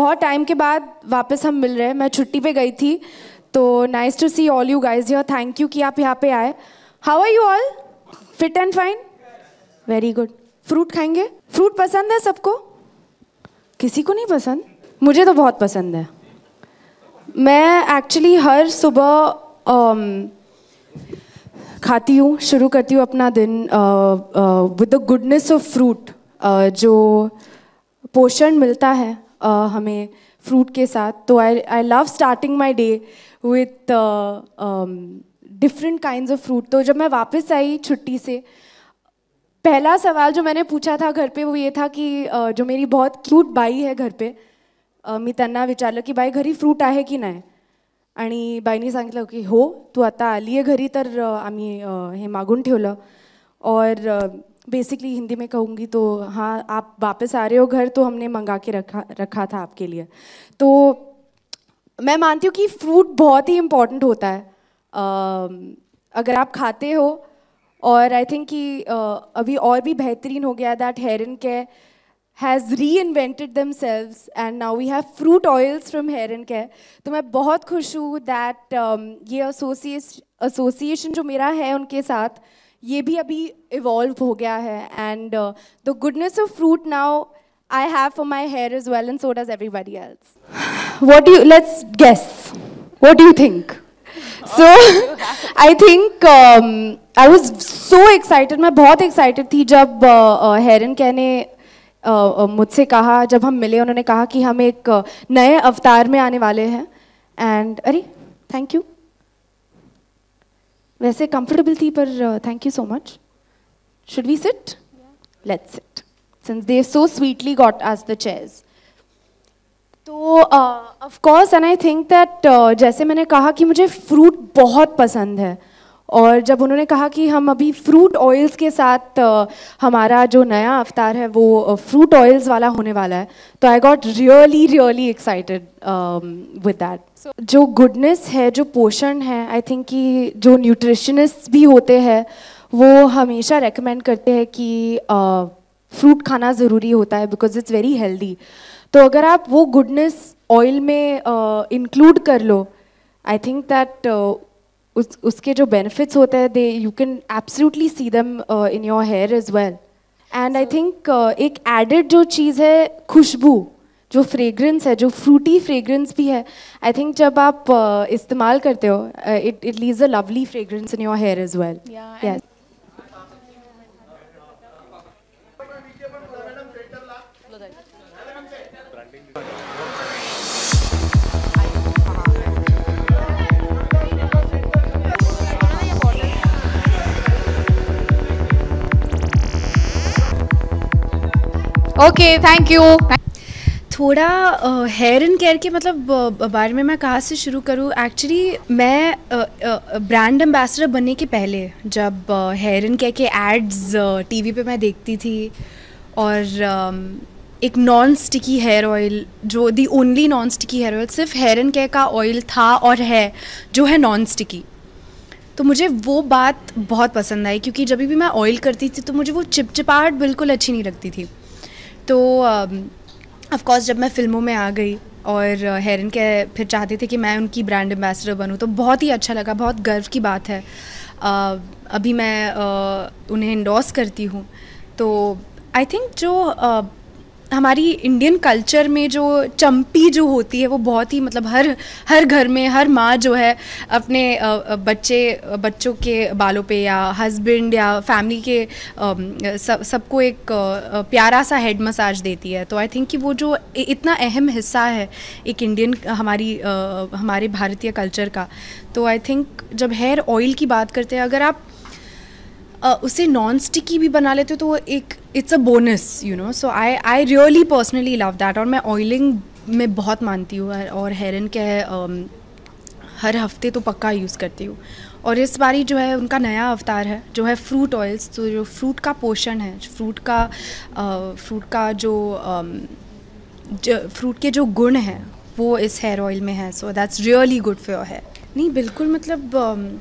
बहुत टाइम के बाद वापस हम मिल रहे हैं। मैं छुट्टी पे गई थी, तो nice to see all you guys here. Thank you कि आप यहाँ पे आए। How are you all? Fit and fine? Very good. Fruit खाएंगे? फ्रूट पसंद है सबको? किसी को नहीं पसंद? मुझे तो बहुत पसंद है। मैं एक्चुअली हर सुबह खाती हूँ, शुरू करती हूँ अपना दिन with the goodness of fruit. जो पोषण मिलता है हमें फ्रूट के साथ, तो I love starting my day with different kinds of fruit. तो जब मैं वापस आई छुट्टी से, पहला सवाल जो मैंने पूछा था घर पे वो ये था कि जो मेरी बहुत क्यूट बाई है घर पे, मी त्यांना विचारलं की बाई घरी फ्रूट आहे की नाही, आणि बाईंनी सांगितलं की हो, तू आता आली आहे घरी तर आम्ही हे मागून ठेवलं। और बेसिकली हिंदी में कहूँगी तो हाँ, आप वापस आ रहे हो घर तो हमने मंगा के रखा था आपके लिए। तो मैं मानती हूँ कि फ्रूट बहुत ही इम्पॉर्टेंट होता है अगर आप खाते हो। और आई थिंक कि अभी और भी बेहतरीन हो गया that Hair and Care has reinvented themselves and now we have fruit oils from hair and care। तो मैं बहुत खुश हूँ that ये association जो मेरा है उनके साथ, ये भी अभी evolve हो गया है। and the goodness of fruit now I have for my hair as well, and so does everybody else। let's guess, what do you think? So I think I was so excited, मैं बहुत excited थी जब hair and care ने मुझसे कहा, जब हम मिले उन्होंने कहा कि हम एक नए अवतार में आने वाले हैं। एंड अरे थैंक यू, वैसे कंफर्टेबल थी पर thank you so much. Should we sit? Let's sit since they so sweetly got us the chairs. तो of course and I think that जैसे मैंने कहा कि मुझे फ्रूट बहुत पसंद है, और जब उन्होंने कहा कि हम अभी फ्रूट ऑयल्स के साथ हमारा जो नया अवतार है वो फ्रूट ऑयल्स वाला होने वाला है, तो I got really excited with that. जो गुडनेस है, जो पोषण है, आई थिंक कि जो न्यूट्रिशनिस्ट भी होते हैं वो हमेशा रेकमेंड करते हैं कि फ्रूट खाना ज़रूरी होता है बिकॉज इट्स वेरी हेल्दी। तो अगर आप वो गुडनेस ऑयल में इंक्लूड कर लो, आई थिंक दैट उसके जो बेनिफिट्स होते हैं they you can absolutely see them in your hair as well. And I think एक एडेड जो चीज़ है खुशबू, जो फ्रेग्रेंस है, जो फ्रूटी फ्रेग्रेंस भी है, आई थिंक जब आप इस्तेमाल करते हो it leaves a lovely fragrance in your hair as well. Yes. Okay, thank you. थोड़ा हेयर एंड केयर के मतलब बारे में मैं कहाँ से शुरू करूँ। एक्चुअली मैं ब्रांड एम्बेसडर बनने के पहले जब हेयर एंड केयर के एड्स टीवी पे मैं देखती थी, और एक नॉन स्टिकी हेयर ऑयल, जो the only non sticky hair oil सिर्फ हेयर एंड केयर का ऑयल था और है, जो है नॉन स्टिकी। तो मुझे वो बात बहुत पसंद आई, क्योंकि जब भी मैं ऑयल करती थी तो मुझे वो चिपचिपाहट बिल्कुल अच्छी नहीं लगती थी। तो ऑफ कोर्स जब मैं फ़िल्मों में आ गई और हेयर एंड केयर फिर चाहते थे कि मैं उनकी ब्रांड एम्बेसडर बनूं, तो बहुत ही अच्छा लगा, बहुत गर्व की बात है। अभी मैं उन्हें इंडोर्स करती हूँ। तो आई थिंक जो हमारी इंडियन कल्चर में जो चंपी जो होती है वो बहुत ही मतलब हर घर में हर माँ जो है अपने बच्चों के बालों पे या हस्बैंड या फैमिली के सबको एक प्यारा सा हेड मसाज देती है। तो आई थिंक कि वो जो इतना अहम हिस्सा है एक इंडियन हमारे भारतीय कल्चर का, तो आई थिंक जब हेयर ऑयल की बात करते हैं, अगर आप उसे नॉन स्टिकी भी बना लेते हो तो वो एक it's a bonus, you know. So I really personally love that, और मैं ऑयलिंग में बहुत मानती हूँ, और हेयर एंड केयर हर हफ्ते तो पक्का यूज़ करती हूँ। और इस बारी जो है उनका नया अवतार है जो है फ्रूट ऑयल्स। तो जो फ्रूट का पोषण है, फ्रूट का जो फ्रूट के जो गुण हैं वो इस हेयर ऑयल में है। So that's really good for your hair. नहीं बिल्कुल, मतलब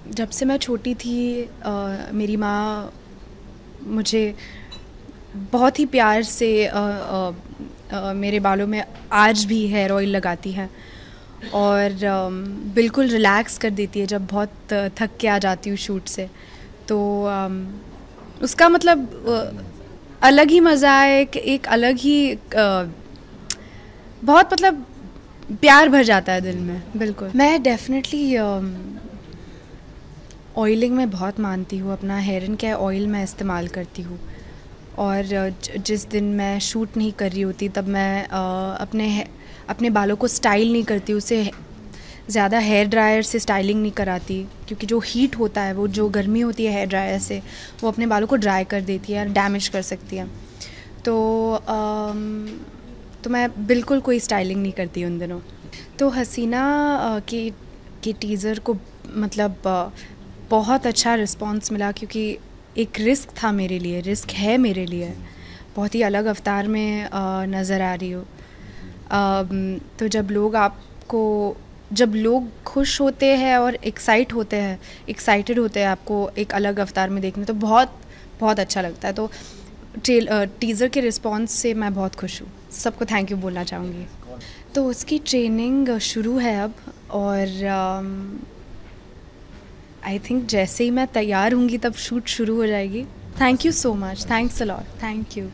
जब से मैं छोटी थी मेरी माँ मुझे बहुत ही प्यार से मेरे बालों में आज भी हेयर ऑयल लगाती हैं और बिल्कुल रिलैक्स कर देती है जब बहुत थक के आ जाती हूँ शूट से। तो उसका मतलब अलग ही मज़ा है, एक अलग ही बहुत मतलब प्यार भर जाता है दिल में। बिल्कुल मैं डेफिनेटली ऑयलिंग में बहुत मानती हूँ। अपना हेयर एंड केयर ऑयल मैं इस्तेमाल करती हूँ और जिस दिन मैं शूट नहीं कर रही होती तब मैं अपने बालों को स्टाइल नहीं करती, उसे ज़्यादा हेयर ड्रायर से स्टाइलिंग नहीं कराती, क्योंकि जो हीट होता है, वो जो गर्मी होती है हेयर ड्रायर से, वो अपने बालों को ड्राई कर देती है, डैमेज कर सकती है। तो मैं बिल्कुल कोई स्टाइलिंग नहीं करती उन दिनों। तो हसीना के टीज़र को मतलब बहुत अच्छा रिस्पॉन्स मिला, क्योंकि एक रिस्क था मेरे लिए, रिस्क है मेरे लिए, बहुत ही अलग अवतार में नज़र आ रही हो। तो जब लोग खुश होते हैं और एक्साइटेड होते हैं आपको एक अलग अवतार में देखने, तो बहुत बहुत अच्छा लगता है। तो टीज़र के रिस्पॉन्स से मैं बहुत खुश हूँ, सबको थैंक यू बोलना चाहूँगी। तो उसकी ट्रेनिंग शुरू है अब, और आई थिंक जैसे ही मैं तैयार होंगी तब शूट शुरू हो जाएगी। Thank you so much, thanks a lot, thank you.